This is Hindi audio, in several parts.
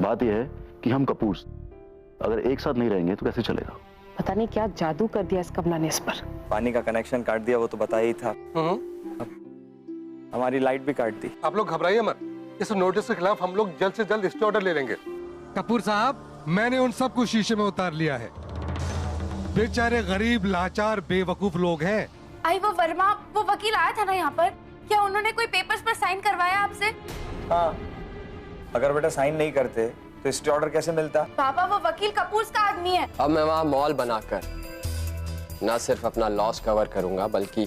बात यह है कि हम कपूर अगर एक साथ नहीं रहेंगे तो कैसे चलेगा? पता नहीं क्या जादू कर दिया इस कमला ने इस पर। पानी का कनेक्शन काट दिया, वो तो बताया ही था। हमारी लाइट भी काट दी। आप लोग घबराइए मत, इस नोटिस के खिलाफ हम लोग जल्द से जल्द स्टे ऑर्डर ले लेंगे। कपूर साहब, मैंने उन सबको शीशे में उतार लिया है। बेचारे गरीब लाचार बेवकूफ लोग हैं। आई वो वर्मा, वो वकील आया था ना यहाँ पर, क्या उन्होंने कोई पेपर्स पर साइन करवाया आपसे? हाँ, अगर बेटा साइन नहीं करते तो स्टे ऑर्डर कैसे मिलता? पापा वो वकील कपूर का आदमी है। अब मैं वहाँ मॉल बनाकर न सिर्फ अपना लॉस कवर करूंगा बल्कि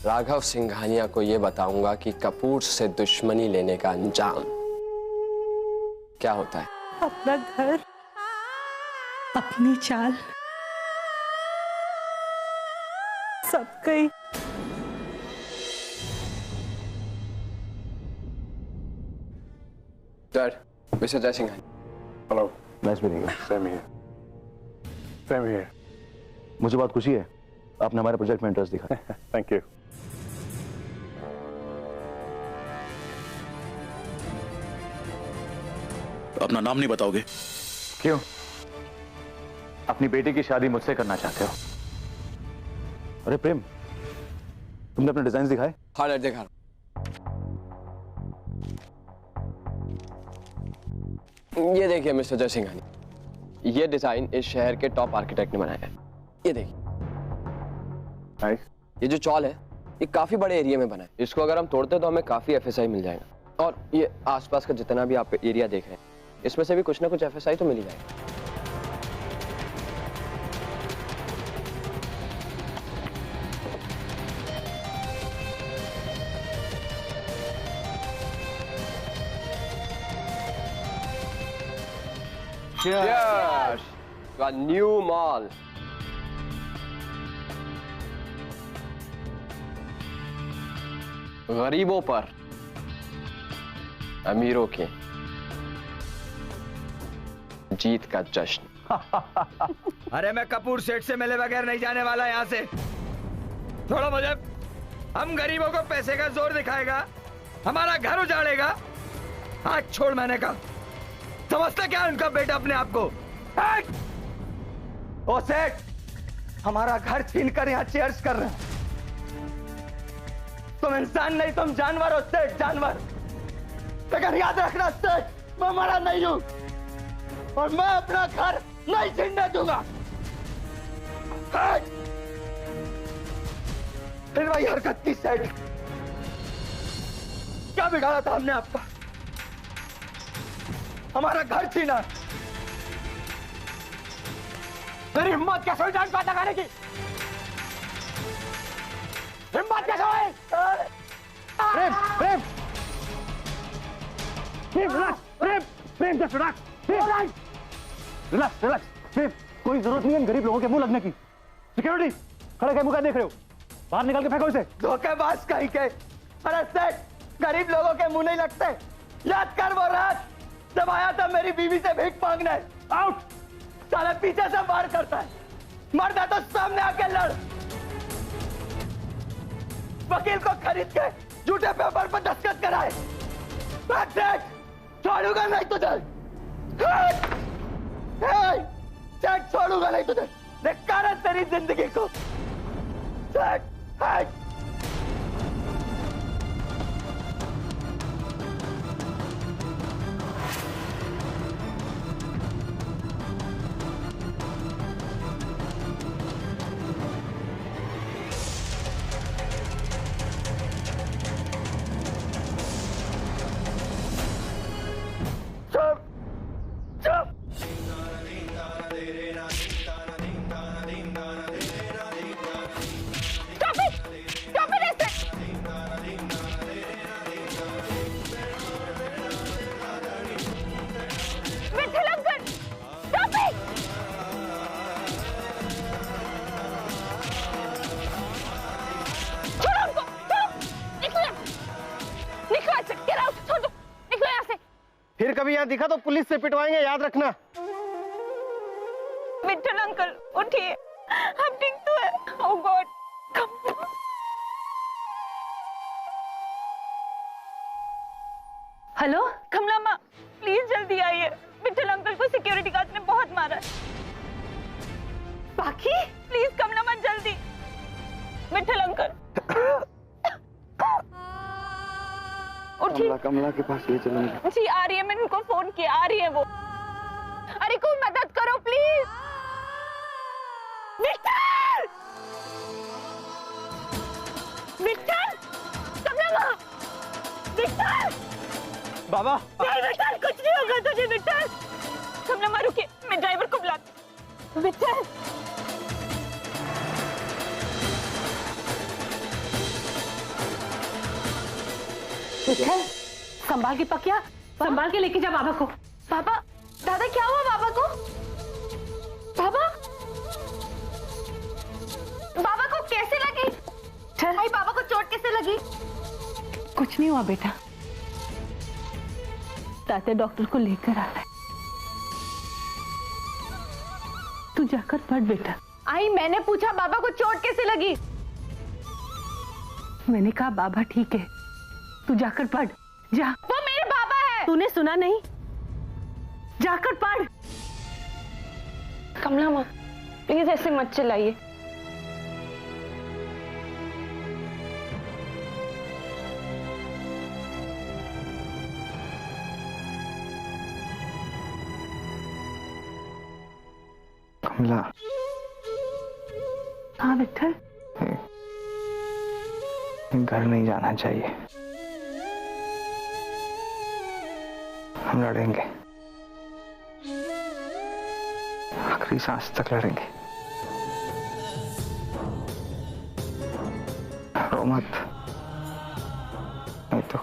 राघव सिंघानिया को ये बताऊंगा कि कपूर से दुश्मनी लेने का अंजाम क्या होता है। अपना घर, अपनी चाल, सब गई। Dad, mister Jaisinghania. Hello, nice meeting you. Same here, same here. मुझे बहुत खुशी है आपने हमारे प्रोजेक्ट में इंटरेस्ट दिखा। Thank you. अपना नाम नहीं बताओगे? क्यों? अपनी बेटी की शादी मुझसे करना चाहते हो? अरे प्रेम, तुमने अपने डिजाइन दिखाए? हाँ डैड, दिखा। ये देखिए मिस्टर जयसिंघानिया, ये डिजाइन इस शहर के टॉप आर्किटेक्ट ने बनाया है। ये देखिए, ये जो चौल है ये काफी बड़े एरिया में बना है। इसको अगर हम तोड़ते तो हमें काफी एफएसआई मिल जाएगा। और ये आसपास का जितना भी आप एरिया देख रहे हैं इसमें से भी कुछ ना कुछ एफएसआई तो मिल ही जाएगा। Cheers to a new mall. गरीबों पर अमीरों की जीत का जश्न। अरे मैं कपूर सेठ से मिले बगैर नहीं जाने वाला यहाँ से। छोड़ो मुझे। हम गरीबों को पैसे का जोर दिखाएगा, हमारा घर उजाड़ेगा। हाथ छोड़, मैंने कहा। समझता क्या उनका बेटा अपने आप को? ओ सेठ, हमारा घर छीन कर यहाँ चेयर्स कर रहे हैं। तुम इंसान नहीं, तुम जानवर हो सेठ, जानवर। लेकिन याद रखना सेठ, मैं मरा नहीं हूं और मैं अपना घर नहीं छीनने दूंगा। फिर वही हरकत की सेठ। क्या बिगाड़ा था हमने आपका? हमारा घर छीना। तेरी हिम्मत कैसे हुई जान बात लगाने की? हिम्मत कैसे हुई? प्रेम, प्रेम, प्रेम, रिलैक्स, प्रेम, प्रेम, जस्ट रिलैक्स, रिलैक्स, रिलैक्स, प्रेम, कोई जरूरत नहीं है गरीब लोगों के मुंह लगने की। सिक्योरिटी, खड़े क्या मुंह देख रहे हो? बाहर निकाल के फेंको इसे। धोखेबाज कहीं के। अरे सेठ, गरीब लोगों के मुंह नहीं लगते। याद कर वो रात जब आया था मेरी बीवी से भीख मांगने। आउट। साले पीछे से वार करता है, मर्द है तो सामने आके लड़। वकील को खरीद के झूठे पेपर पर दस्तखत कराए। छोड़ूंगा नहीं तुझे, छोड़ूंगा नहीं तुझे। धिक्कार है तेरी जिंदगी को। फिर कभी यहाँ दिखा तो पुलिस से पिटवाएंगे, याद रखना। विठल अंकल उठिए, हम ठीक तो है। ओह गॉड, हेलो कमला माँ, प्लीज जल्दी आइए। कमला के पास ले चलूंगी। जी आ रही है, मैंने उनको फोन किया, आ रही है वो। अरे कोई मदद करो प्लीज। विक्टर! विक्टर! कमला माँ! विक्टर! बाबा नहीं विक्टर, कुछ नहीं होगा तुझे विक्टर। कमला माँ रुकिए, मैं ड्राइवर को बुलाती हूँ। विक्टर! विक्टर, संभाल के पकिया, संभाल के लेके जा बाबा को। पापा, दादा क्या हुआ बाबा को? बाबा? बाबा को कैसे लगी? भाई बाबा को चोट कैसे लगी? कुछ नहीं हुआ बेटा, ताते डॉक्टर को लेकर आ रहा है। तू जाकर पढ़ बेटा। आई मैंने पूछा बाबा को चोट कैसे लगी? मैंने कहा बाबा ठीक है, तू जाकर पढ़ जा। वो मेरे बाबा है। तूने सुना नहीं? जाकर पढ़। कमला माँ प्लीज ऐसे मत चिल्लाइए। कमला। हाँ विठल, घर नहीं जाना चाहिए, हम लड़ेंगे, आखिरी सांस तक लड़ेंगे। रो मत, नहीं तो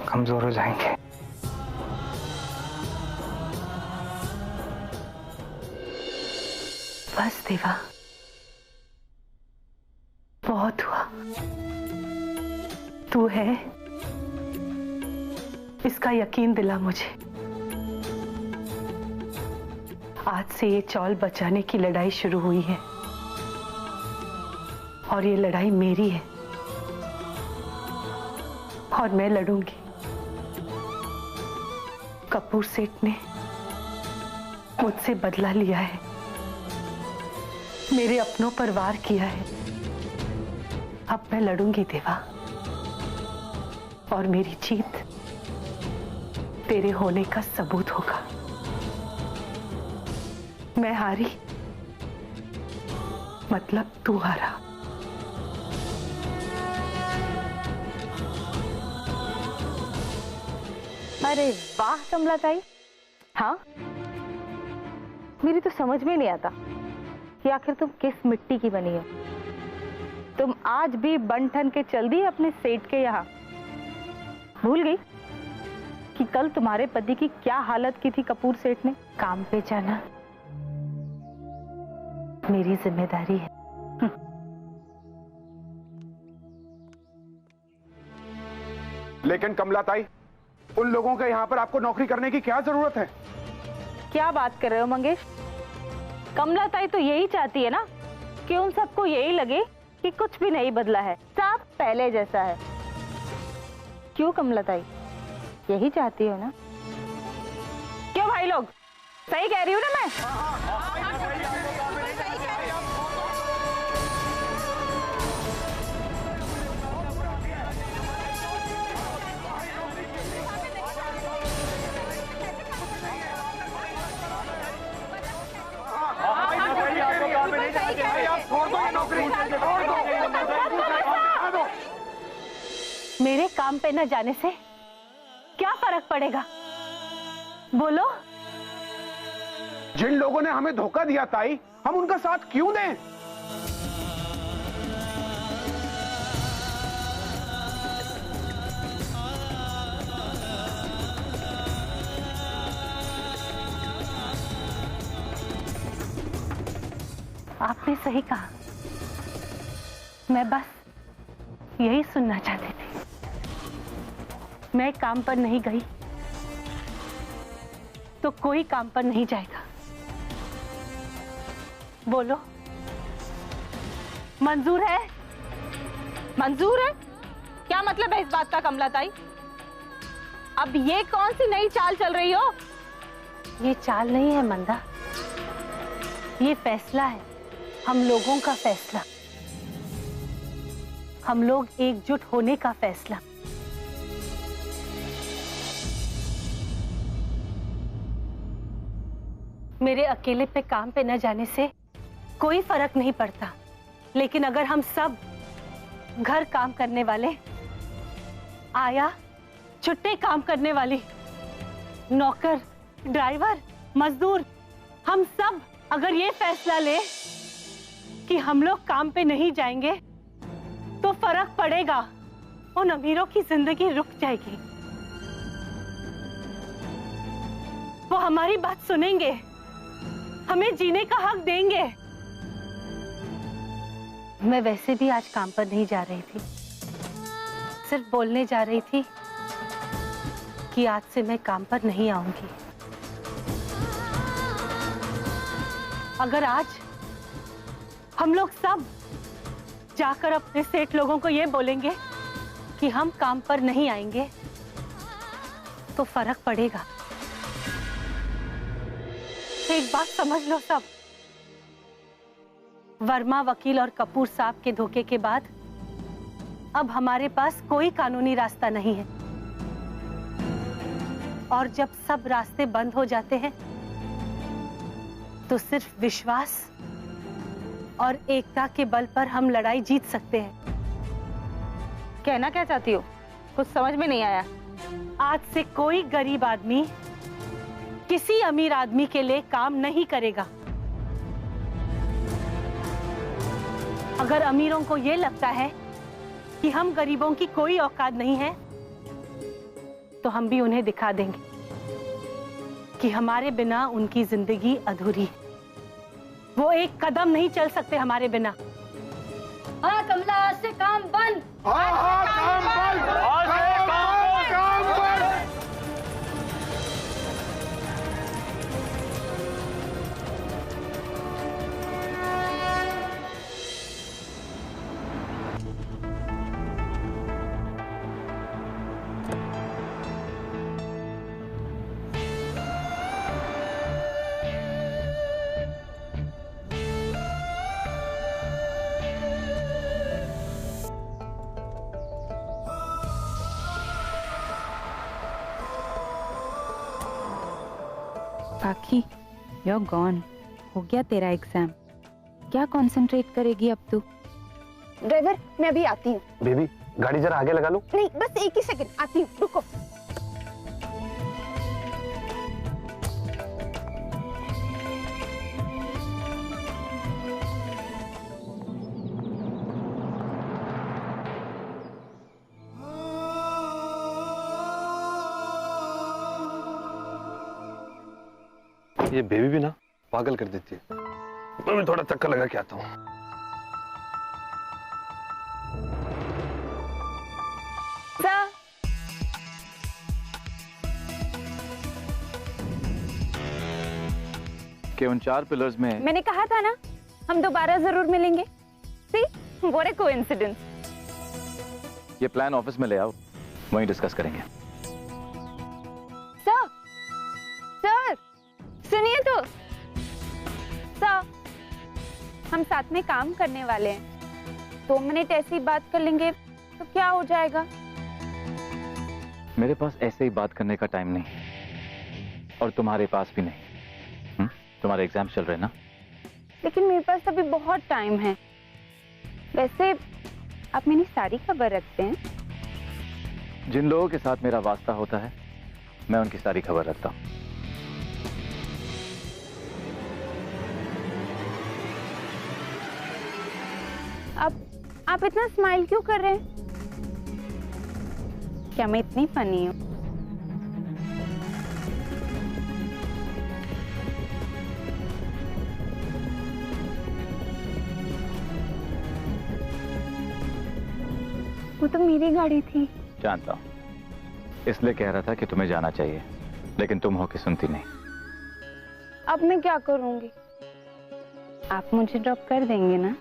कमजोर हो जाएंगे। बस देवा, बहुत हुआ। तू है इसका यकीन दिला मुझे। आज से ये चौल बचाने की लड़ाई शुरू हुई है और ये लड़ाई मेरी है और मैं लड़ूंगी। कपूर सेठ ने मुझसे बदला लिया है, मेरे अपनों पर वार किया है। अब मैं लड़ूंगी देवा, और मेरी जीत तेरे होने का सबूत होगा। मैं हारी मतलब तू हारा। अरे वाह कमला ताई, हाँ मेरी तो समझ में नहीं आता कि आखिर तुम किस मिट्टी की बनी हो। तुम आज भी बन ठन के चल दी अपने सेठ के यहाँ। भूल गई कि कल तुम्हारे पति की क्या हालत की थी कपूर सेठ ने। काम पे जाना मेरी जिम्मेदारी है। लेकिन कमला ताई, उन लोगों के यहाँ पर आपको नौकरी करने की क्या जरूरत है? क्या बात कर रहे हो मंगेश? कमला ताई तो यही चाहती है ना कि उन सबको यही लगे कि कुछ भी नहीं बदला है, सब पहले जैसा है। क्यों कमला ताई, यही चाहती हो ना? क्यों भाई लोग, सही कह रही हूँ ना मैं? मेरे काम पे न जाने से क्या फर्क पड़ेगा? बोलो। जिन लोगों ने हमें धोखा दिया ताई, हम उनका साथ क्यों दें? आपने सही कहा, मैं बस यही सुनना चाहती थी। मैं काम पर नहीं गई तो कोई काम पर नहीं जाएगा। बोलो, मंजूर है? मंजूर है? क्या मतलब है इस बात का कमला ताई? अब ये कौन सी नई चाल चल रही हो? ये चाल नहीं है मंदा, ये फैसला है, हम लोगों का फैसला, हम लोग एकजुट होने का फैसला। मेरे अकेले पे काम पे न जाने से कोई फर्क नहीं पड़ता, लेकिन अगर हम सब घर काम करने वाले, आया छुट्टे काम करने वाली, नौकर, ड्राइवर, मजदूर, हम सब अगर ये फैसला ले कि हम लोग काम पे नहीं जाएंगे तो फर्क पड़ेगा, उन अमीरों की जिंदगी रुक जाएगी। वो हमारी बात सुनेंगे, हमें जीने का हक देंगे। मैं वैसे भी आज काम पर नहीं जा रही थी, सिर्फ बोलने जा रही थी कि आज से मैं काम पर नहीं आऊंगी। अगर आज हम लोग सब जाकर अपने सेठ लोगों को ये बोलेंगे कि हम काम पर नहीं आएंगे तो फर्क पड़ेगा। एक बात समझ लो सब, वर्मा वकील और कपूर साहब के धोखे के बाद अब हमारे पास कोई कानूनी रास्ता नहीं है, और जब सब रास्ते बंद हो जाते हैं तो सिर्फ विश्वास और एकता के बल पर हम लड़ाई जीत सकते हैं। कहना क्या चाहती हो? कुछ समझ में नहीं आया। आज से कोई गरीब आदमी किसी अमीर आदमी के लिए काम नहीं करेगा। अगर अमीरों को यह लगता है कि हम गरीबों की कोई औकात नहीं है, तो हम भी उन्हें दिखा देंगे कि हमारे बिना उनकी जिंदगी अधूरी है। वो एक कदम नहीं चल सकते हमारे बिना। हाँ कमला, आज से काम बंद। पाखी, you're gone. हो गया तेरा एग्जाम। क्या कंसंट्रेट करेगी अब तू? ड्राइवर, मैं अभी आती हूँ। बेबी, गाड़ी जरा आगे लगा लो। नहीं, बस एक ही सेकंड, आती हूँ, रुको। ये बेबी भी ना पागल कर देती है। मैं भी थोड़ा चक्कर लगा के आता हूँ। कि उन 4 पिलर्स में मैंने कहा था ना, हम दोबारा जरूर मिलेंगे। सी, व्हाट अ कोइंसिडेंस। ये प्लान ऑफिस में ले आओ, वहीं डिस्कस करेंगे। सर, सर, सुनिए तो। सर, हम साथ में काम करने वाले हैं। 2 मिनट ऐसी बात कर लेंगे तो क्या हो जाएगा? मेरे पास ऐसे ही बात करने का टाइम नहीं, और तुम्हारे पास भी नहीं। तुम्हारे एग्जाम चल रहे हैं ना? लेकिन मेरे पास अभी बहुत टाइम है। वैसे आप मेरी सारी खबर रखते हैं? जिन लोगों के साथ मेरा वास्ता होता है, मैं उनकी सारी खबर रखता हूँ। आप इतना स्माइल क्यों कर रहे हैं? क्या मैं इतनी फनी हूँ? वो तो मेरी गाड़ी थी। जानता हूँ, इसलिए कह रहा था कि तुम्हें जाना चाहिए, लेकिन तुम हो कि सुनती नहीं। अब मैं क्या करूंगी? आप मुझे ड्रॉप कर देंगे ना?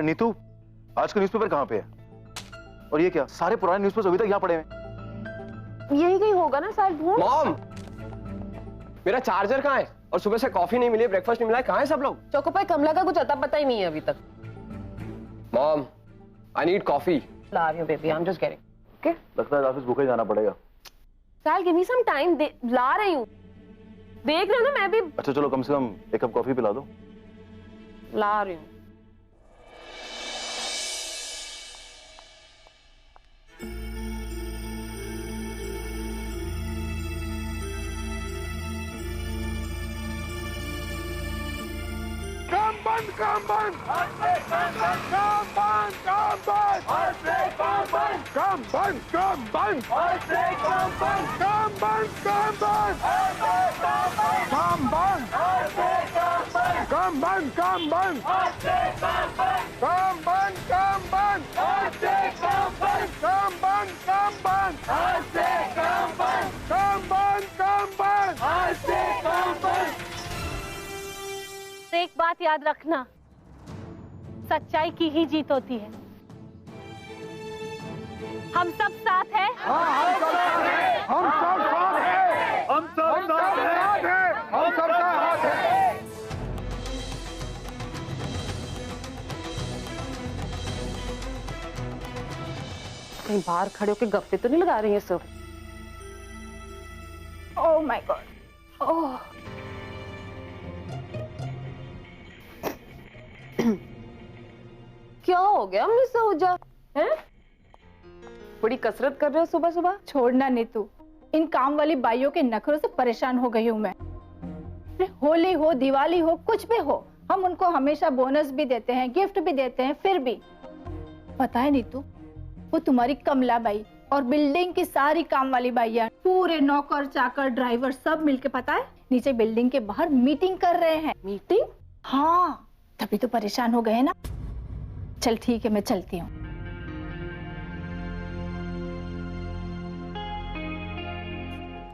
अरे नीतू, आज का न्यूज़पेपर कहाँ पे है? और ये क्या, सारे पुराने न्यूज़पेपर अभी तक यहाँ पड़े हैं? यही कहीं होगा ना शायद। ढूंढ। मॉम, मेरा चार्जर कहाँ है? और सुबह से कॉफी नहीं मिली, ब्रेकफास्ट नहीं मिला है, कहाँ है सब लोग? चोकोपाई कमला का कुछ अता पता ही नहीं है अभी तक। Mom, I need coffee. ला रही हूँ baby, I am just getting. Okay? लगता है ऑफिस भूखे जाना पड़ेगा। साल गिव मी सम टाइम, ला रही हूँ। देख रहे हो ना, मैं भी। अच्छा चलो, कम से कम एक कप कॉफी पिला दो। ला रही हूँ। काम बंद, काम बंद, काम बंद, काम बंद, काम बंद, काम बंद, काम बंद, काम बंद, काम बंद, काम बंद, काम बंद, काम बंद, काम बंद, काम बंद, काम बंद, काम बंद, काम बंद, काम बंद, काम बंद। एक बात याद रखना, सच्चाई की ही जीत होती है। हम सब साथ हैं। हम सब साथ हैं। हम सब साथ हैं। हम सब साथ हैं। हम सब साथ हैं। कहीं बाहर खड़े होकर गप्पे तो नहीं लगा रही है सब? Oh my God. ओह क्या हो गया मिस आहूजा? हैं? बड़ी कसरत कर रहे हो सुबह सुबह? छोड़ना नीतू, इन काम वाली बाइयों के नखरों से परेशान हो गई हूँ मैं। होली हो, दिवाली हो, कुछ भी हो, हम उनको हमेशा बोनस भी देते हैं, गिफ्ट भी देते हैं, फिर भी पता है नीतू, वो तुम्हारी कमला बाई और बिल्डिंग की सारी काम वाली बाइयां, पूरे नौकर चाकर ड्राइवर सब मिलके पता है नीचे बिल्डिंग के बाहर मीटिंग कर रहे हैं। मीटिंग? हाँ, तभी तो परेशान हो गए ना। चल ठीक है, मैं चलती हूँ।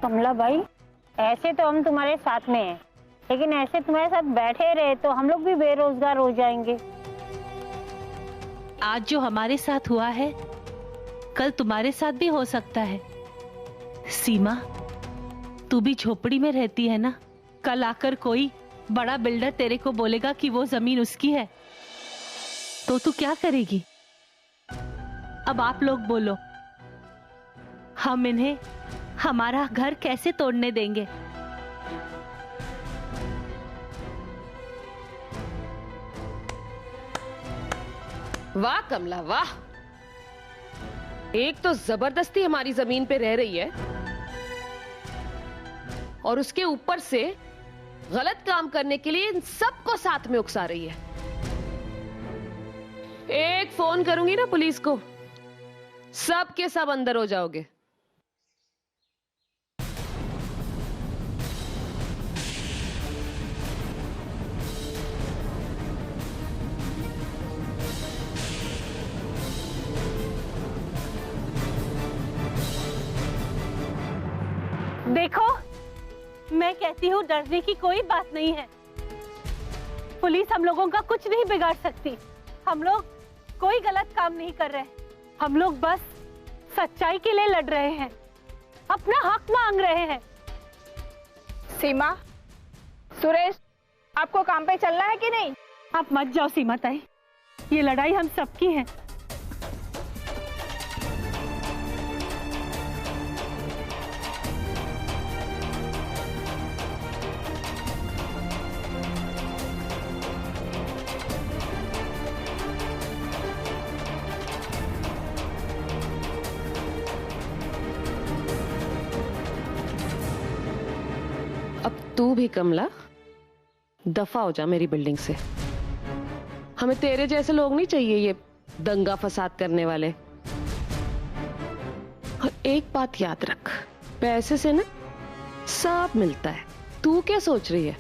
कमला भाई, ऐसे तो हम तुम्हारे साथ में हैं, लेकिन ऐसे तुम्हारे साथ बैठे रहे तो हम लोग भी बेरोजगार हो जाएंगे। आज जो हमारे साथ हुआ है, कल तुम्हारे साथ भी हो सकता है। सीमा, तू भी झोपड़ी में रहती है ना, कल आकर कोई बड़ा बिल्डर तेरे को बोलेगा कि वो जमीन उसकी है, तो तू क्या करेगी? अब आप लोग बोलो, हम इन्हें हमारा घर कैसे तोड़ने देंगे? वाह कमला वाह, एक तो जबरदस्ती हमारी जमीन पे रह रही है और उसके ऊपर से गलत काम करने के लिए इन सबको साथ में उकसा रही है। एक फोन करूंगी ना पुलिस को, सब के सब अंदर हो जाओगे। देखो, मैं कहती हूँ डरने की कोई बात नहीं है। पुलिस हम लोगों का कुछ नहीं बिगाड़ सकती। हम लोग कोई गलत काम नहीं कर रहे, हम लोग बस सच्चाई के लिए लड़ रहे हैं, अपना हक मांग रहे हैं। सीमा, सुरेश, आपको काम पे चलना है कि नहीं? आप मत जाओ सीमा ताई, ये लड़ाई हम सबकी है। अब तू भी कमला दफा हो जा मेरी बिल्डिंग से। हमें तेरे जैसे लोग नहीं चाहिए, ये दंगा फसाद करने वाले। और एक बात याद रख, पैसे से ना सब मिलता है। तू क्या सोच रही है,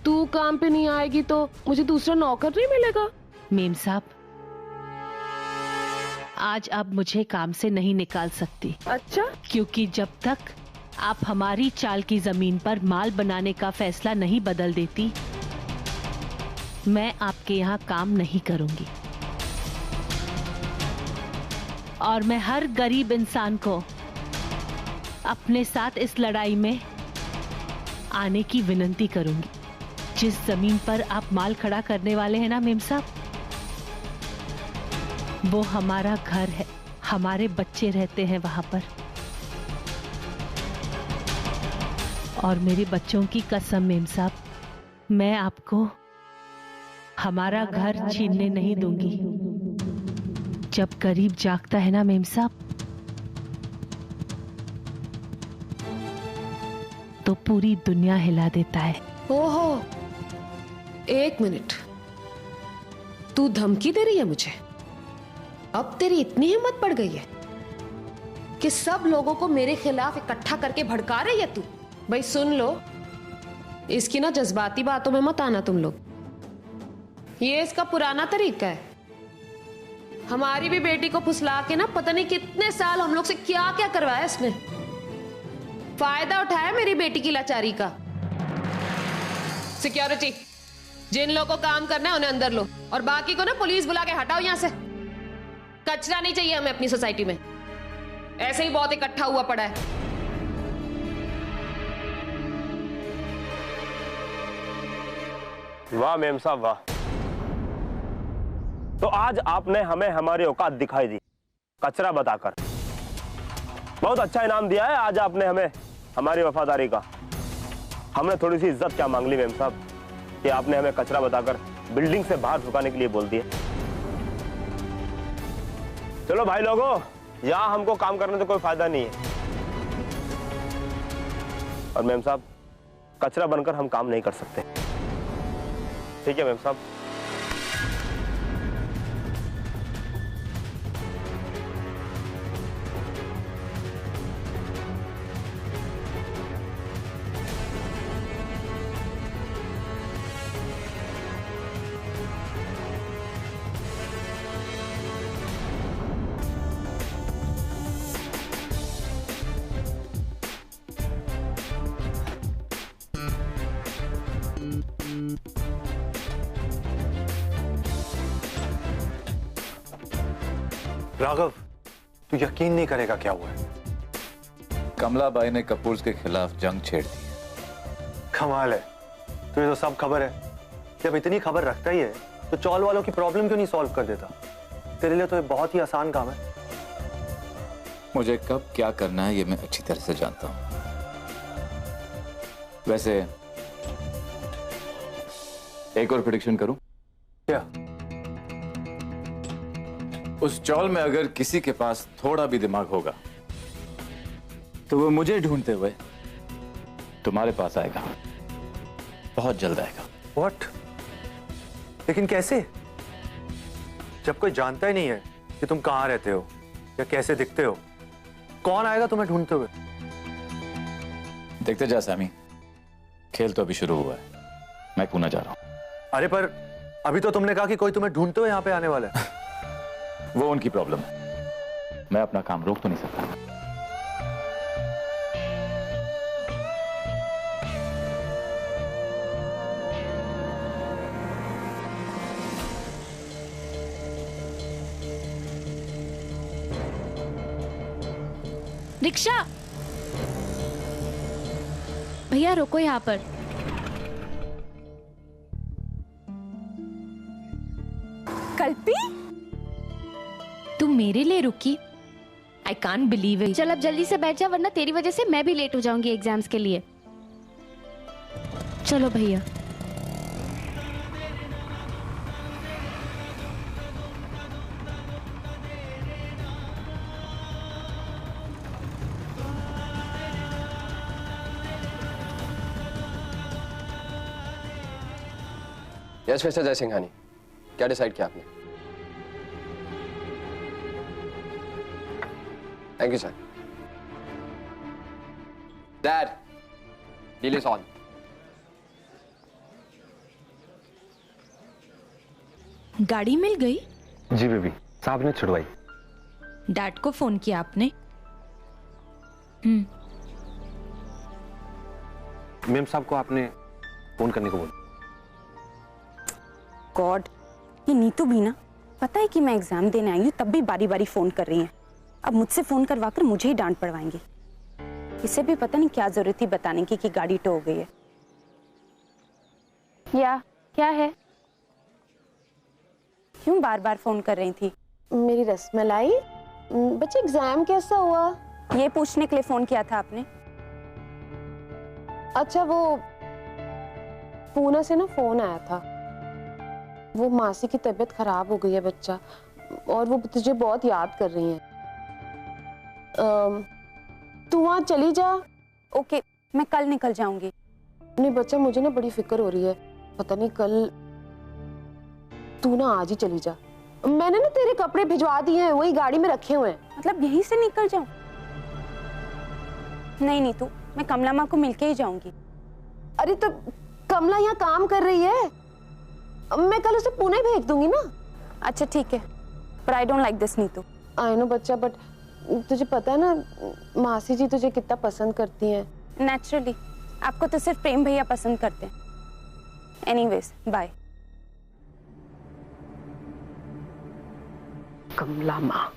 तू काम पे नहीं आएगी तो मुझे दूसरा नौकर नहीं मिलेगा? मेम साहब, आज अब मुझे काम से नहीं निकाल सकती। अच्छा? क्योंकि जब तक आप हमारी चाल की जमीन पर माल बनाने का फैसला नहीं बदल देती, मैं आपके यहाँ काम नहीं करूंगी। और मैं हर गरीब इंसान को अपने साथ इस लड़ाई में आने की विनती करूंगी। जिस जमीन पर आप माल खड़ा करने वाले हैं ना मेम साहब, वो हमारा घर है, हमारे बच्चे रहते हैं वहां पर। और मेरे बच्चों की कसम मेम साहब, मैं आपको हमारा घर छीनने नहीं दूंगी। जब गरीब जागता है ना मेम साहब, तो पूरी दुनिया हिला देता है। ओहो, एक मिनट, तू धमकी दे रही है मुझे? अब तेरी इतनी हिम्मत बढ़ गई है कि सब लोगों को मेरे खिलाफ इकट्ठा करके भड़का रही है तू? भाई सुन लो, इसकी ना जज्बाती बातों में मत आना तुम लोग। ये इसका पुराना तरीका है। हमारी भी बेटी को फुसला के ना पता नहीं कितने साल हम लोग से क्या क्या करवाया इसने। फायदा उठाया मेरी बेटी की लाचारी का। सिक्योरिटी, जिन लोगों को काम करना है उन्हें अंदर लो, और बाकी को ना पुलिस बुला के हटाओ यहां से। कचरा नहीं चाहिए हमें अपनी सोसाइटी में, ऐसे ही बहुत इकट्ठा हुआ पड़ा है। वाह मेम साहब वाह। तो आज आपने हमें हमारी औकात दिखाई दी, कचरा बताकर। बहुत अच्छा इनाम दिया है आज आपने हमें हमारी वफादारी का। हमने थोड़ी सी इज्जत क्या मांग ली मेम साहब कि आपने हमें कचरा बताकर बिल्डिंग से बाहर झुकाने के लिए बोल दिया। चलो भाई लोगों, यहां हमको काम करने से कोई फायदा नहीं है। और मेम साहब, कचरा बनकर हम काम नहीं कर सकते। ठीक है मेम साहब। राघव, तू यकीन नहीं करेगा क्या हुआ है। कमलाबाई ने कपूर के खिलाफ जंग छेड़ दी। कमाल है, तुझे तो सब खबर है। जब इतनी खबर रखता ही है तो चौल वालों की प्रॉब्लम क्यों नहीं सॉल्व कर देता? तेरे लिए तो ये बहुत ही आसान काम है। मुझे कब क्या करना है ये मैं अच्छी तरह से जानता हूं। वैसे एक और प्रेडिक्शन करूं? क्या? उस चौल में अगर किसी के पास थोड़ा भी दिमाग होगा तो वो मुझे ढूंढते हुए तुम्हारे पास आएगा, बहुत जल्द आएगा। What? लेकिन कैसे? जब कोई जानता ही नहीं है कि तुम कहां रहते हो या कैसे दिखते हो, कौन आएगा तुम्हें ढूंढते हुए? देखते जा सैमी, खेल तो अभी शुरू हुआ है। मैं पूना जा रहा हूं। अरे पर अभी तो तुमने कहा कि कोई तुम्हें ढूंढते हुए यहां पे आने वाला है। वो उनकी प्रॉब्लम है, मैं अपना काम रोक तो नहीं सकता। रिक्शा, भैया रोको यहाँ पर। कल्पी, तुम मेरे लिए रुकी? I can't believe it. चल अब जल्दी से बैठ जा, वरना तेरी वजह से मैं भी लेट हो जाऊंगी एग्जाम्स के लिए। चलो भैया। यस मिस्टर जयसिंघानी, क्या डिसाइड किया आपने? Thank you sir. Dad, deal is on. गाड़ी मिल गई? जी बेबी, साहब ने छुड़वाई। डैड को फोन किया आपने? मेम साहब को आपने फोन करने को बोला। गॉड, ये नीतू भी ना, पता है कि मैं एग्जाम देने आई हूँ तब भी बारी बारी फोन कर रही है। अब मुझसे फोन करवाकर मुझे ही डांट पड़वाएंगे। इसे भी पता नहीं क्या जरूरत थी बताने की कि गाड़ी टो हो गई है। या क्या है? क्यों बार बार फोन कर रही थी? मेरी रसमलाई, बच्चे एग्जाम कैसा हुआ? ये पूछने के लिए फोन किया था आपने? अच्छा, वो पूना से ना फोन आया था। वो मासी की तबीयत खराब हो गई है बच्चा, और वो तुझे बहुत याद कर रही है। तू वहां चली जा। ओके, मैं कल निकल जाऊंगी। नहीं बच्चा, मुझे ना बड़ी फिक्र हो रही है। पता नहीं कल, तू ना आज ही चली जा। मैंने ना तेरे कपड़े भिजवा दिए हैं, वही गाड़ी में रखे हुए हैं। मतलब यहीं से निकल जाऊं? नहीं नीतू, मैं कमला माँ को मिलके ही जाऊंगी। अरे तो कमला यहाँ काम कर रही है, मैं कल उसे पुणे भेज दूंगी ना। अच्छा ठीक है, पर I don't like this Neetu. I know बच्चा, बट तुझे पता है ना मासी जी तुझे कितना पसंद करती हैं। नेचुरली, आपको तो सिर्फ प्रेम भैया पसंद करते हैं। Anyways, bye. कमला माँ,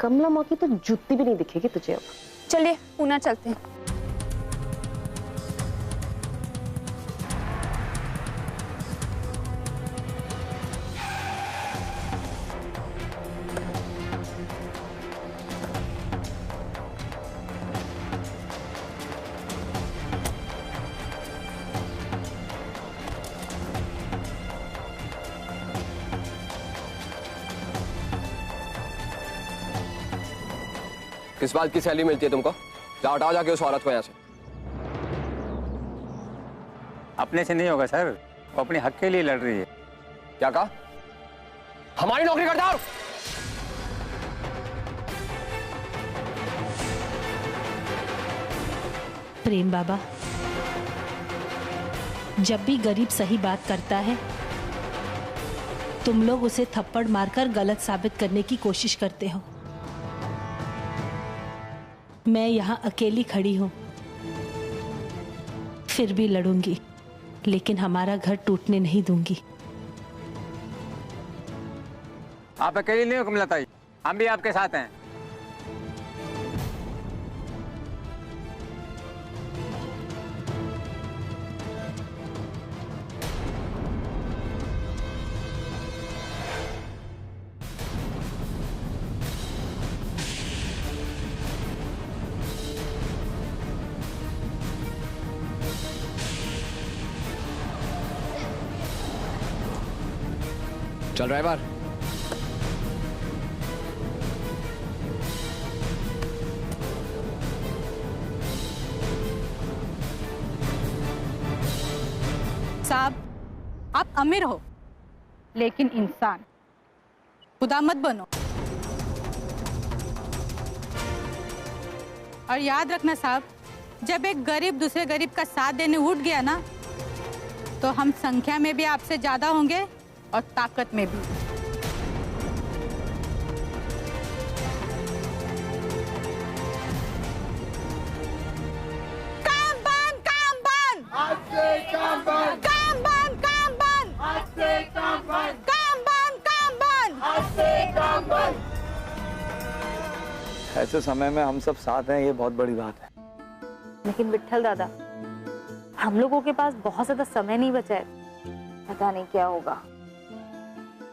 कमला माँ की तो जूती भी नहीं दिखेगी तुझे अब। चलिए पूना चलते हैं। किस बात की सैलरी मिलती है तुमको? जाओ हटाओ जाके उस औरत को यहाँ से। अपने से नहीं होगा सर, वो अपने हक के लिए लड़ रही है। क्या कहा? हमारी नौकरी कर दो। प्रेम बाबा, जब भी गरीब सही बात करता है तुम लोग उसे थप्पड़ मारकर गलत साबित करने की कोशिश करते हो। मैं यहाँ अकेली खड़ी हूँ, फिर भी लड़ूंगी, लेकिन हमारा घर टूटने नहीं दूंगी। आप अकेली नहीं हो कमला ताई, हम भी आपके साथ हैं। चल ड्राइवर। साहब, आप अमीर हो लेकिन इंसान, खुदा मत बनो। और याद रखना साहब, जब एक गरीब दूसरे गरीब का साथ देने उठ गया ना, तो हम संख्या में भी आपसे ज्यादा होंगे और ताकत में भी। काम बंद, काम बंद, आज से काम बंद, काम बंद, काम बंद, आज से काम बंद, काम बंद, काम बंद, आज से काम बंद। ऐसे समय में हम सब साथ हैं, ये बहुत बड़ी बात है। लेकिन विट्ठल दादा, हम लोगों के पास बहुत ज्यादा समय नहीं बचा है, पता नहीं क्या होगा।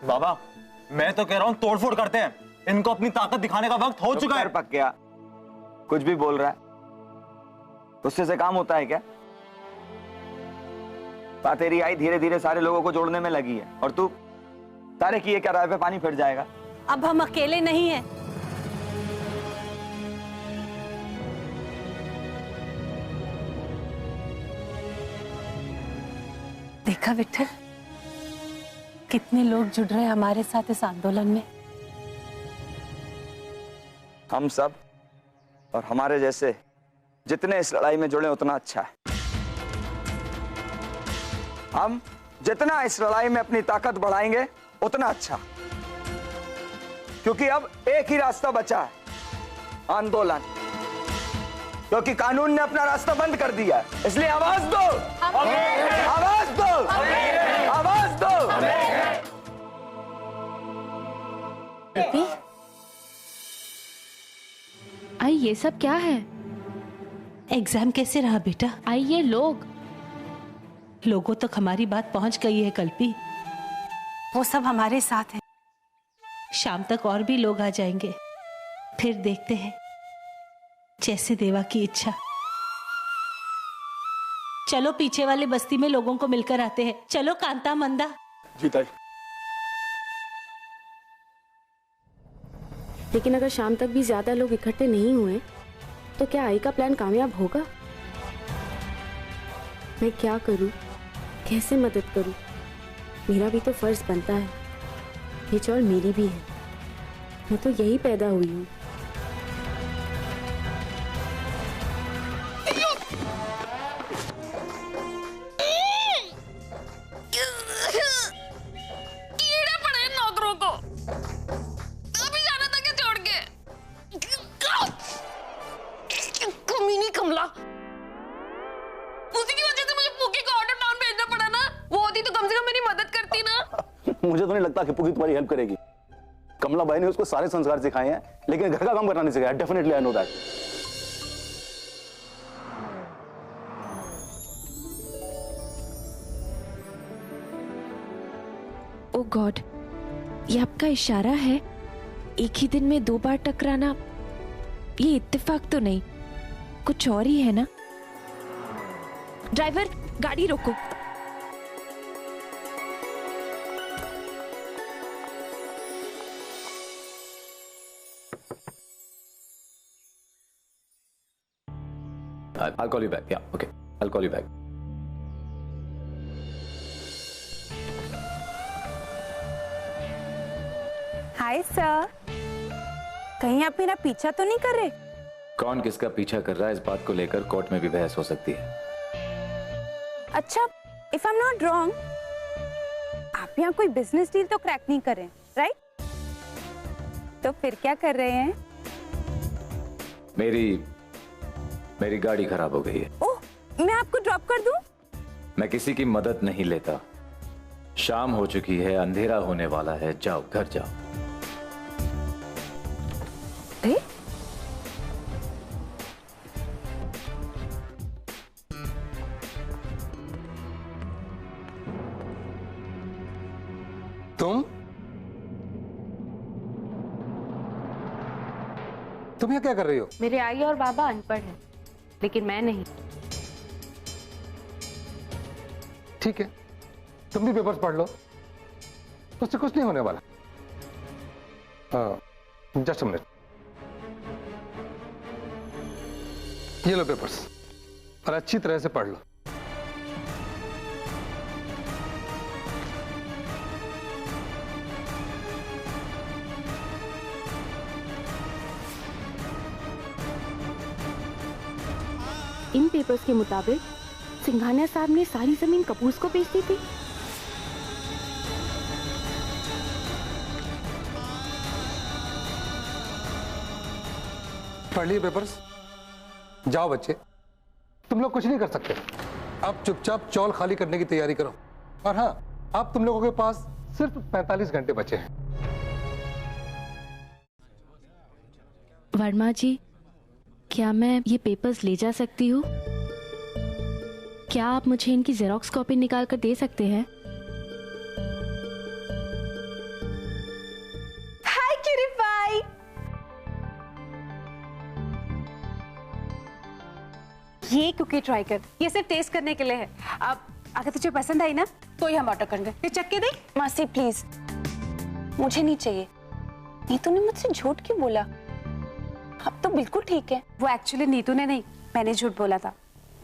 बाबा, मैं तो कह रहा हूँ तोड़फोड़ करते हैं, इनको अपनी ताकत दिखाने का वक्त हो चुका है। पक्या, कुछ भी बोल रहा है, गुस्से से काम होता है क्या? बात तेरी आई धीरे धीरे सारे लोगों को जोड़ने में लगी है, और तू सारे किए क्या राय पे पानी फिर जाएगा। अब हम अकेले नहीं हैं। देखा विट्ठल, कितने लोग जुड़ रहे हैं हमारे साथ इस आंदोलन में। हम सब और हमारे जैसे जितने इस लड़ाई में जुड़े उतना अच्छा है। हम जितना इस लड़ाई में अपनी ताकत बढ़ाएंगे उतना अच्छा, क्योंकि अब एक ही रास्ता बचा है, आंदोलन। क्योंकि कानून ने अपना रास्ता बंद कर दिया है, इसलिए आवाज दो, आवाज दो, आवाज दो। दीदी, आई ये सब क्या है? एग्जाम कैसे रहा बेटा? आई ये लोगों तक हमारी बात पहुंच गई है कल्पी। वो सब हमारे साथ हैं। शाम तक और भी लोग आ जाएंगे, फिर देखते हैं जैसे देवा की इच्छा। चलो पीछे वाले बस्ती में लोगों को मिलकर आते हैं। चलो कांता मंदा। जी ताई। लेकिन अगर शाम तक भी ज्यादा लोग इकट्ठे नहीं हुए तो क्या आई का प्लान कामयाब होगा? मैं क्या करूं, कैसे मदद करूं? मेरा भी तो फर्ज बनता है, ये चौल मेरी भी है, मैं तो यही पैदा हुई हूं। कीड़े पड़े नौकरों को। अभी जाना था क्या छोड़ के? कमीनी कमला, उसी की वजह से मुझे पुकी को आउट ऑफ टाउन भेजना पड़ा ना। वो होती तो कम से कम मेरी मदद करती ना। मुझे तो नहीं लगता कि पुकी तुम्हारी हेल्प करेगी। कमला बाई ने उसको सारे संस्कार सिखाए हैं, लेकिन घर का काम करना नहीं सिखाया। Definitely I know that. Oh God, ये आपका इशारा है? एक ही दिन में 2 बार टकराना, ये इत्तेफाक तो नहीं, कुछ और ही है ना? ड्राइवर, गाड़ी रोको। I'll call you back. Yeah, okay. I'll call you back. Hi sir, कहीं आप मेरा पीछा तो नहीं कर रहे? कौन किसका पीछा कर रहा है, इस बात को लेकर कोर्ट में भी बहस हो सकती है। अच्छा, if I am not wrong, आप यहाँ कोई बिजनेस डील तो क्रैक नहीं कर रहे हैं, राइट? तो फिर क्या कर रहे हैं? मेरी गाड़ी खराब हो गई है। ओह, मैं आपको ड्रॉप कर दूं? मैं किसी की मदद नहीं लेता। शाम हो चुकी है, अंधेरा होने वाला है, जाओ घर जाओ। तुम यहाँ क्या कर रही हो? मेरे आई और बाबा अनपढ़ हैं, लेकिन मैं नहीं। ठीक है, तुम भी पेपर्स पढ़ लो, उससे कुछ नहीं होने वाला। जस्ट अ मिनट, ये लो पेपर्स और अच्छी तरह से पढ़ लो। इन पेपर्स के मुताबिक सिंघानिया साहब ने सारी जमीन कपूर को बेच दी थी। पढ़ लिए पेपर्स? जाओ बच्चे, तुम लोग कुछ नहीं कर सकते। अब चुपचाप चौल खाली करने की तैयारी करो। और हाँ, अब तुम लोगों के पास सिर्फ 45 घंटे बचे हैं। वर्मा जी, क्या मैं ये पेपर्स ले जा सकती हूँ? क्या आप मुझे इनकी जेरोक्स कॉपी निकाल कर दे सकते हैं? हाय क्यूरीफाई। ये कुकी ट्राई कर, ये सिर्फ टेस्ट करने के लिए है। अब अगर तुझे पसंद आई ना तो ही हम ऑर्डर करेंगे। ये चक्के दे। मासी प्लीज, मुझे नहीं चाहिए। नीतू ने मुझसे झूठ क्यों बोला? अब तो बिल्कुल ठीक है। वो एक्चुअली नीतू ने नहीं, मैंने झूठ बोला था,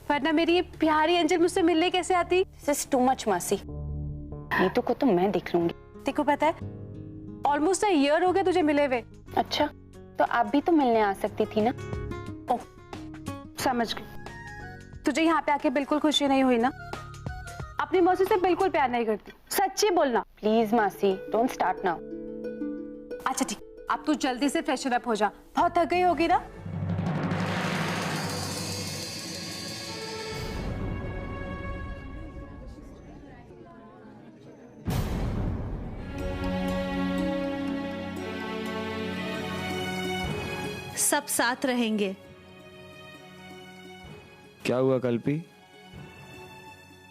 वरना मेरी ये प्यारी एंजल मुझसे मिलने कैसे आती? दिस इज टू मच मासी। नीतू को तो मैं देख लूंगी। देखो पता है, ऑलमोस्ट अ ईयर हो गया तुझे मिले हुए। अच्छा, तो आप भी तो मिलने आ सकती थी ना। ओह, समझ गई। तुझे यहाँ पे आके बिल्कुल खुशी नहीं हुई ना? अपनी मौसी से बिल्कुल प्यार नहीं करती, सच्ची बोलना। प्लीज मासी, डोंट स्टार्ट नाउ। अच्छा ठीक, अब तू जल्दी से फ्रेशन अप हो जा, बहुत थक गई होगी ना। सब साथ रहेंगे। क्या हुआ कल्पी?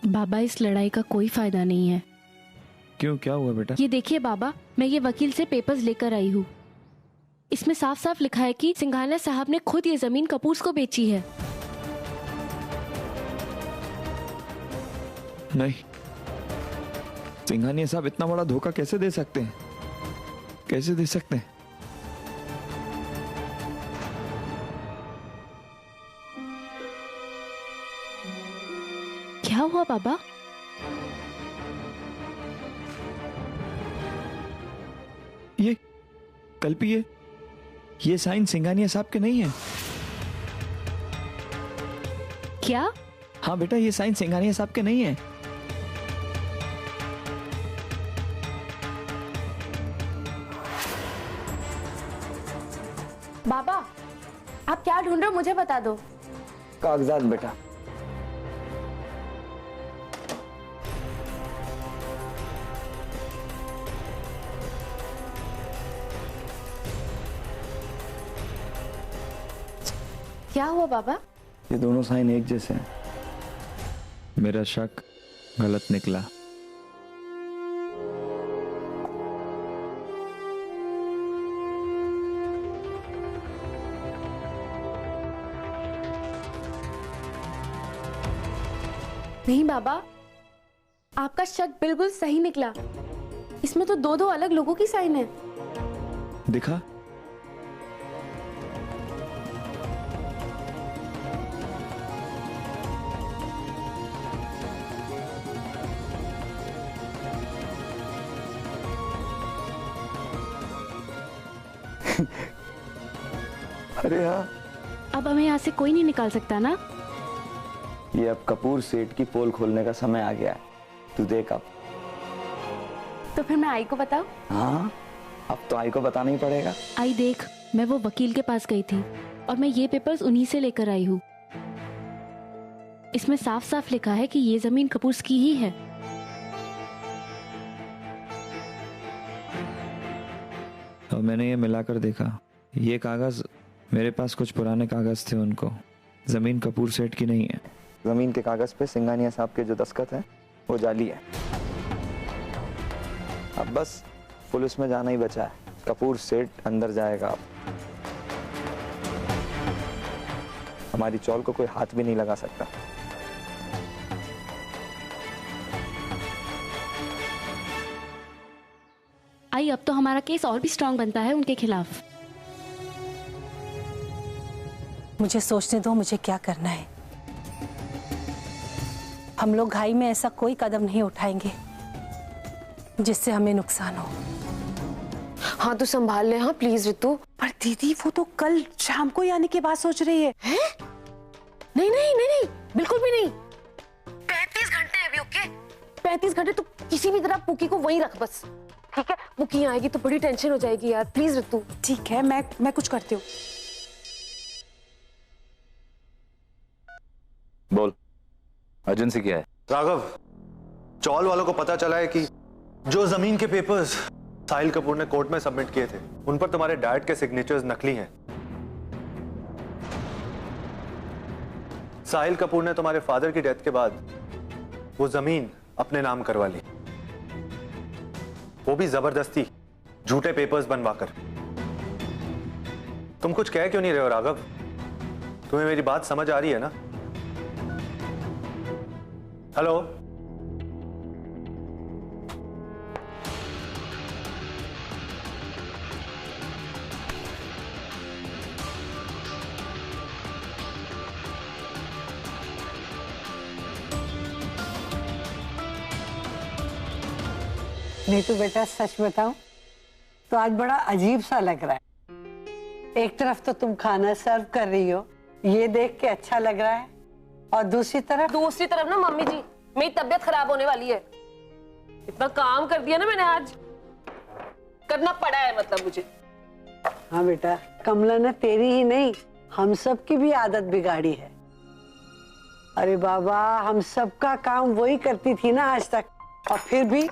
बाबा, इस लड़ाई का कोई फायदा नहीं है। क्यों, क्या हुआ बेटा? ये देखिए बाबा, मैं ये वकील से पेपर्स लेकर आई हूँ। इसमें साफ साफ लिखा है कि सिंघानिया साहब ने खुद ये जमीन कपूर को बेची है। नहीं, सिंघानिया साहब इतना बड़ा धोखा कैसे दे सकते हैं? कैसे दे सकते हैं? क्या हुआ बाबा? ये कल्पी, ये साइन सिंघानिया साहब के नहीं है। क्या? हाँ बेटा, ये साइन सिंघानिया साहब के नहीं है। बाबा, आप क्या ढूंढ रहे हो, मुझे बता दो। कागजात बेटा। क्या हुआ बाबा? ये दोनों साइन एक जैसे हैं। मेरा शक गलत निकला। नहीं बाबा, आपका शक बिल्कुल सही निकला। इसमें तो दो दो अलग लोगों की साइन है। दिखा? अरे हाँ, अब हमें यहाँ से कोई नहीं निकाल सकता ना? ये अब कपूर सेठ की पोल खोलने का समय आ गया है। तू देख अब। तो फिर मैं आई को बताऊं? हाँ, अब तो आई को बताना ही पड़ेगा। आई देख, मैं वो वकील के पास गई थी और मैं ये पेपर्स उन्हीं से लेकर आई हूँ। इसमें साफ साफ लिखा है कि ये जमीन कपूर की ही है। और मैंने ये मिलाकर देखा, ये कागज, मेरे पास कुछ पुराने कागज थे, उनको जमीन कपूर सेठ की नहीं है। जमीन के कागज पे सिंघानिया साहब के जो दस्तखत हैं वो जाली है। अब बस पुलिस में जाना ही बचा है। कपूर सेठ अंदर जाएगा। अब हमारी चौल को कोई हाथ भी नहीं लगा सकता। आई, अब तो हमारा केस और भी स्ट्रांग बनता है उनके खिलाफ। मुझे सोचने दो मुझे क्या करना है। हम लोग घाई में ऐसा कोई कदम नहीं उठाएंगे जिससे हमें नुकसान हो। हाँ तो संभाल ले। हाँ प्लीज रितु। पर दीदी, वो तो कल शाम को आने की बात सोच रही है। नहीं नहीं नहीं नहीं, बिल्कुल भी नहीं। 35 घंटे है अभी। ओके, 35 घंटे तो किसी भी तरह पुकी को वहीं रख बस। ठीक है, पुकी आएगी तो बड़ी टेंशन हो जाएगी यार। प्लीज रितु। ठीक है, मैं कुछ करती हूँ। बोल, एजेंसी क्या है? राघव, चौल वालों को पता चला है कि जो जमीन के पेपर्स साहिल कपूर ने कोर्ट में सबमिट किए थे उन पर तुम्हारे डैड के सिग्नेचर्स नकली हैं। साहिल कपूर ने तुम्हारे फादर की डेथ के बाद वो जमीन अपने नाम करवा ली, वो भी जबरदस्ती, झूठे पेपर्स बनवाकर। तुम कुछ कह क्यों नहीं रहे हो राघव? तुम्हें मेरी बात समझ आ रही है ना? हेलो? नहीं तो बेटा सच बताऊं तो आज बड़ा अजीब सा लग रहा है। एक तरफ तो तुम खाना सर्व कर रही हो, ये देख के अच्छा लग रहा है, और दूसरी तरफ ना मम्मी जी, मेरी तबीयत खराब होने वाली है। इतना काम कर दिया ना मैंने, आज करना पड़ा है मतलब मुझे। हाँ बेटा, कमला ने तेरी ही नहीं हम सब की भी आदत बिगाड़ी है। अरे बाबा, हम सबका काम वही करती थी ना आज तक, और फिर भी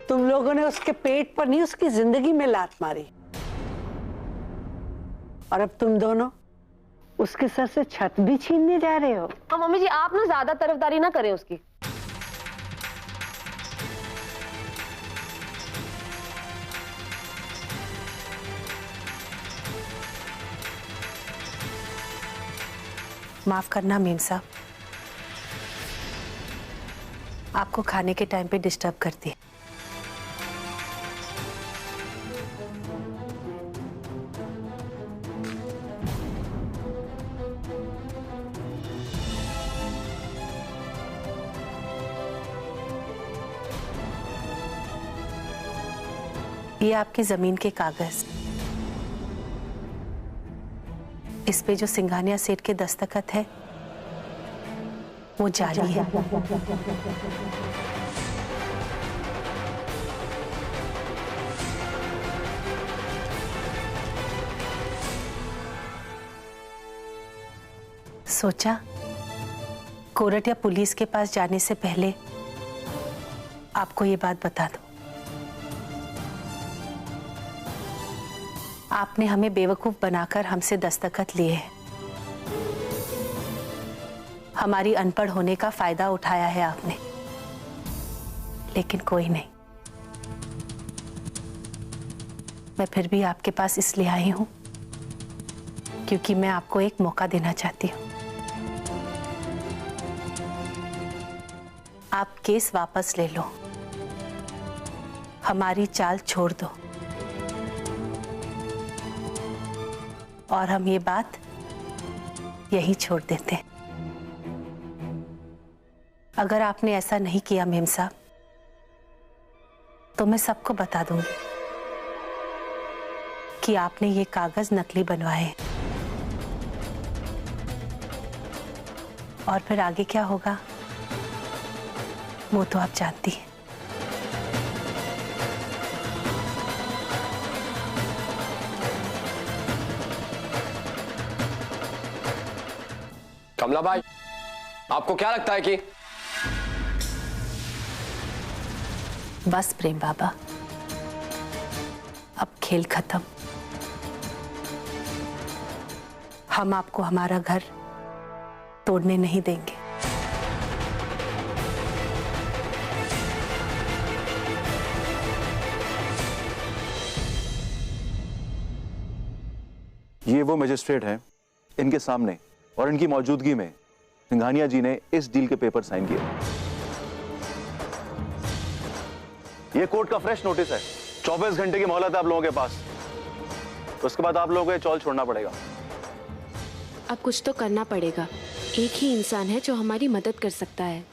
तुम लोगों ने उसके पेट पर नहीं उसकी जिंदगी में लात मारी। और अब तुम दोनों उसके सर से छत भी छीनने जा रहे हो। हाँ मम्मी जी, आप ना ज्यादा तरफदारी ना करें उसकी। माफ करना मीम साहब, आपको खाने के टाइम पे डिस्टर्ब करती है। ये आपकी जमीन के कागज, इस पे जो सिंघानिया सेठ के दस्तखत है वो जाली है। सोचा कोर्ट या पुलिस के पास जाने से पहले आपको ये बात बता दूं। आपने हमें बेवकूफ बनाकर हमसे दस्तखत लिए हैं। हमारी अनपढ़ होने का फायदा उठाया है आपने, लेकिन कोई नहीं। मैं फिर भी आपके पास इसलिए आई हूं क्योंकि मैं आपको एक मौका देना चाहती हूं। आप केस वापस ले लो, हमारी चाल छोड़ दो और हम ये बात यही छोड़ देते हैं। अगर आपने ऐसा नहीं किया मेम साहब, तो मैं सबको बता दूंगी कि आपने ये कागज नकली बनवाए, और फिर आगे क्या होगा वो तो आप जानती हैं। कमला भाई, आपको क्या लगता है कि बस प्रेम बाबा, अब खेल खत्म। हम आपको हमारा घर तोड़ने नहीं देंगे। ये वो मजिस्ट्रेट हैं, इनके सामने और इनकी मौजूदगी में सिंघानिया जी ने इस डील के पेपर साइन किए। ये कोर्ट का फ्रेश नोटिस है, 24 घंटे की मोहलत है आप लोगों के पास। उसके बाद आप लोगों को ये चौल छोड़ना पड़ेगा। अब कुछ तो करना पड़ेगा। एक ही इंसान है जो हमारी मदद कर सकता है,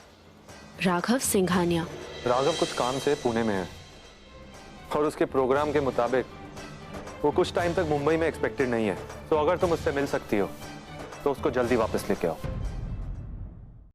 राघव सिंघानिया। राघव कुछ काम से पुणे में है और उसके प्रोग्राम के मुताबिक वो कुछ टाइम तक मुंबई में एक्सपेक्टेड नहीं है। तो अगर तुम उससे मिल सकती हो तो उसको जल्दी वापस लेके आओ।